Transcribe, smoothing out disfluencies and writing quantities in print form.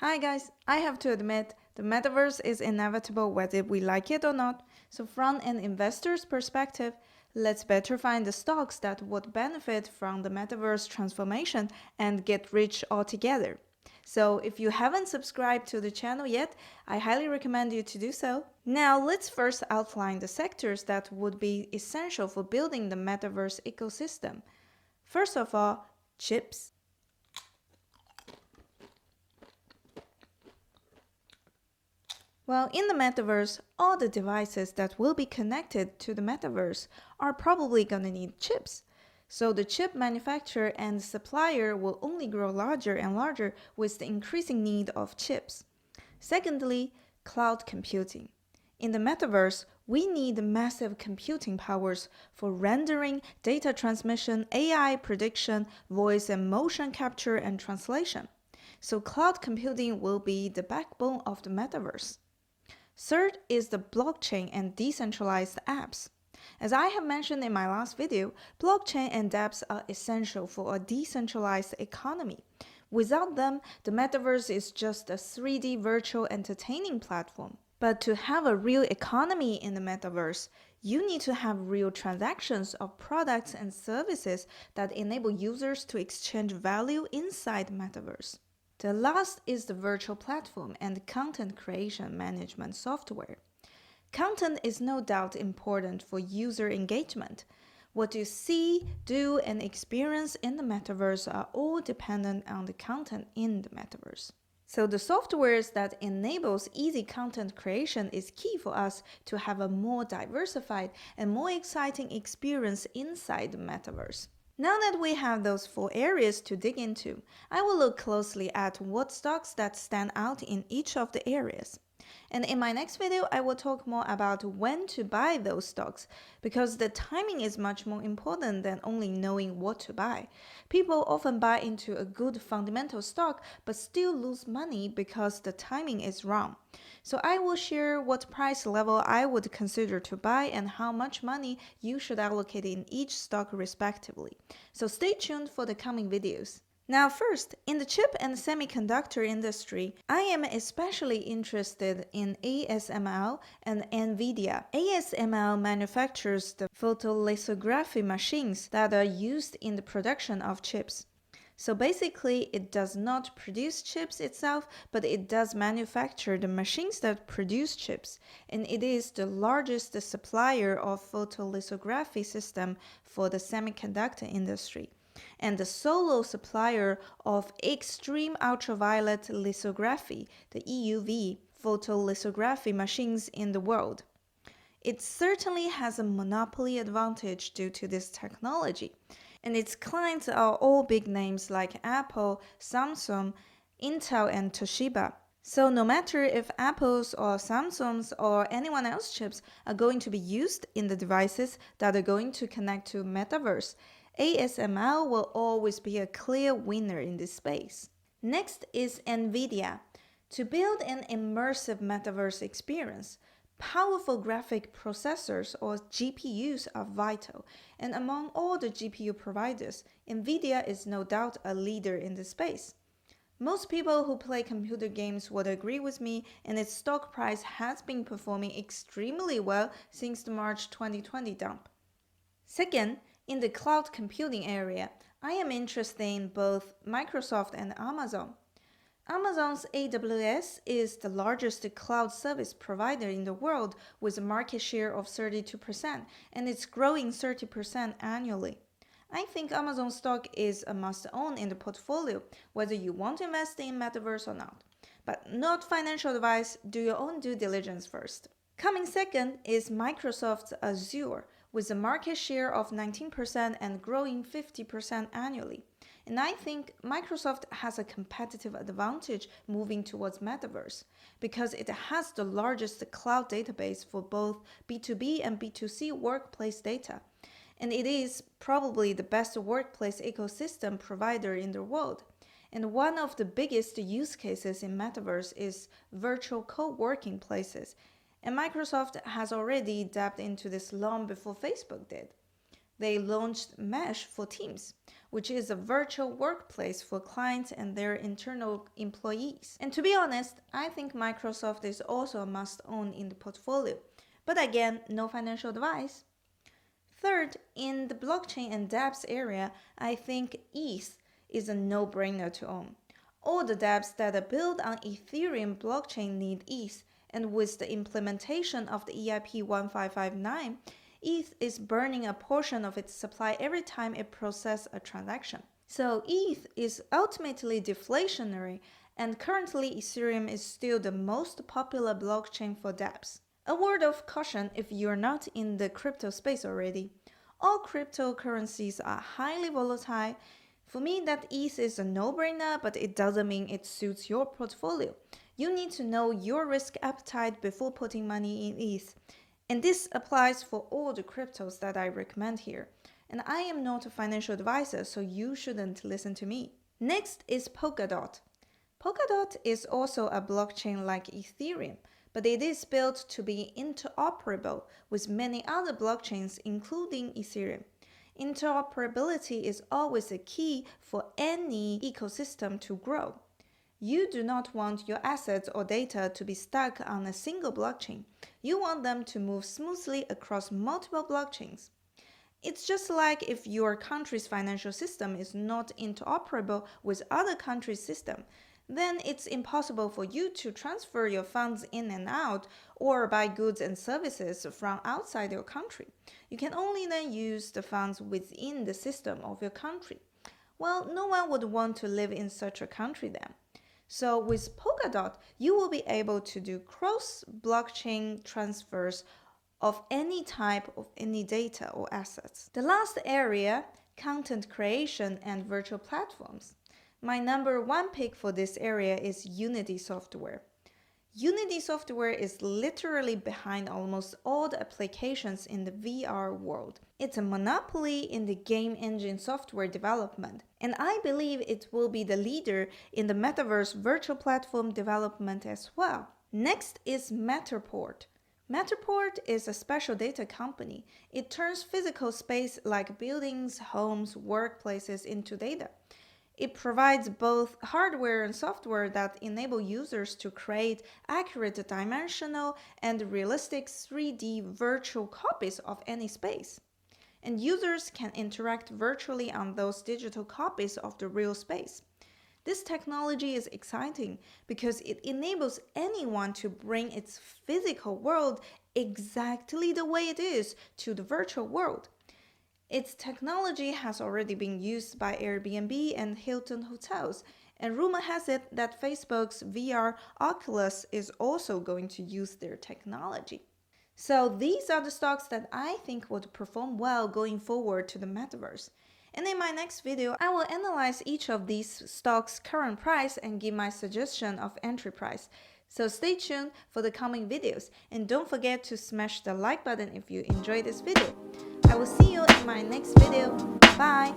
Hi guys, I have to admit, the metaverse is inevitable whether we like it or not. So from an investor's perspective, let's better find the stocks that would benefit from the metaverse transformation and get rich altogether. So if you haven't subscribed to the channel yet, I highly recommend you to do so. Now let's first outline the sectors that would be essential for building the metaverse ecosystem. First of all, chips. Well, in the metaverse, all the devices that will be connected to the metaverse are probably going to need chips. So the chip manufacturer and supplier will only grow larger and larger with the increasing need of chips. Secondly, cloud computing. In the metaverse, we need massive computing powers for rendering, data transmission, AI prediction, voice and motion capture, and translation. So cloud computing will be the backbone of the metaverse. Third is the blockchain and decentralized apps. As I have mentioned in my last video, blockchain and DApps are essential for a decentralized economy. Without them, the metaverse is just a 3D virtual entertaining platform. But to have a real economy in the metaverse, you need to have real transactions of products and services that enable users to exchange value inside the metaverse. The last is the virtual platform and content creation management software. Content is no doubt important for user engagement. What you see, do, and experience in the metaverse are all dependent on the content in the metaverse. So the softwares that enables easy content creation is key for us to have a more diversified and more exciting experience inside the metaverse. Now that we have those 4 areas to dig into, I will look closely at what stocks that stand out in each of the areas. And in my next video, I will talk more about when to buy those stocks, because the timing is much more important than only knowing what to buy. People often buy into a good fundamental stock but still lose money because the timing is wrong. So I will share what price level I would consider to buy and how much money you should allocate in each stock respectively. So stay tuned for the coming videos. Now first, in the chip and semiconductor industry, I am especially interested in ASML and NVIDIA. ASML manufactures the photolithography machines that are used in the production of chips. So basically, it does not produce chips itself, but it does manufacture the machines that produce chips, and it is the largest supplier of photolithography system for the semiconductor industry, and the solo supplier of extreme ultraviolet lithography, the EUV, photolithography machines in the world. It certainly has a monopoly advantage due to this technology, and its clients are all big names like Apple, Samsung, Intel, and Toshiba. So no matter if Apple's or Samsung's or anyone else's chips are going to be used in the devices that are going to connect to Metaverse, ASML will always be a clear winner in this space. Next is NVIDIA. To build an immersive metaverse experience, powerful graphic processors or GPUs are vital, and among all the GPU providers, NVIDIA is no doubt a leader in this space. Most people who play computer games would agree with me, and its stock price has been performing extremely well since the March 2020 dump. Second, in the cloud computing area, I am interested in both Microsoft and Amazon. Amazon's AWS is the largest cloud service provider in the world with a market share of 32%, and it's growing 30% annually. I think Amazon stock is a must-own in the portfolio, whether you want to invest in Metaverse or not. But not financial advice, do your own due diligence first. Coming second is Microsoft's Azure, with a market share of 19% and growing 50% annually. And I think Microsoft has a competitive advantage moving towards Metaverse because it has the largest cloud database for both B2B and B2C workplace data. And it is probably the best workplace ecosystem provider in the world. And one of the biggest use cases in Metaverse is virtual co-working places. And Microsoft has already tapped into this long before Facebook did. They launched Mesh for Teams, which is a virtual workplace for clients and their internal employees. And to be honest, I think Microsoft is also a must-own in the portfolio. But again, no financial advice. Third, in the blockchain and DApps area, I think ETH is a no-brainer to own. All the dApps that are built on Ethereum blockchain need ETH, and with the implementation of the EIP 1559, ETH is burning a portion of its supply every time it processes a transaction. So ETH is ultimately deflationary, and currently Ethereum is still the most popular blockchain for dApps. A word of caution if you're not in the crypto space already. All cryptocurrencies are highly volatile. For me, that ETH is a no-brainer, but it doesn't mean it suits your portfolio. You need to know your risk appetite before putting money in ETH. And this applies for all the cryptos that I recommend here. And I am not a financial advisor, so you shouldn't listen to me. Next is Polkadot. Polkadot is also a blockchain like Ethereum, but it is built to be interoperable with many other blockchains, including Ethereum. Interoperability is always a key for any ecosystem to grow. You do not want your assets or data to be stuck on a single blockchain. You want them to move smoothly across multiple blockchains. It's just like if your country's financial system is not interoperable with other countries' system, then it's impossible for you to transfer your funds in and out or buy goods and services from outside your country. You can only then use the funds within the system of your country. Well, no one would want to live in such a country then. So with Polkadot, you will be able to do cross-blockchain transfers of any type of any data or assets. The last area, content creation and virtual platforms. My number one pick for this area is Unity Software. Unity Software is literally behind almost all the applications in the VR world. It's a monopoly in the game engine software development, and I believe it will be the leader in the Metaverse virtual platform development as well. Next is Matterport. Matterport is a spatial data company. It turns physical space like buildings, homes, workplaces into data. It provides both hardware and software that enable users to create accurate dimensional and realistic 3D virtual copies of any space. And users can interact virtually on those digital copies of the real space. This technology is exciting because it enables anyone to bring its physical world exactly the way it is to the virtual world. Its technology has already been used by Airbnb and Hilton Hotels, and rumor has it that Facebook's VR Oculus is also going to use their technology. So these are the stocks that I think would perform well going forward to the Metaverse. And in my next video, I will analyze each of these stocks' current price and give my suggestion of entry price. So stay tuned for the coming videos, and don't forget to smash the like button if you enjoyed this video. I will see you in my next video. Bye!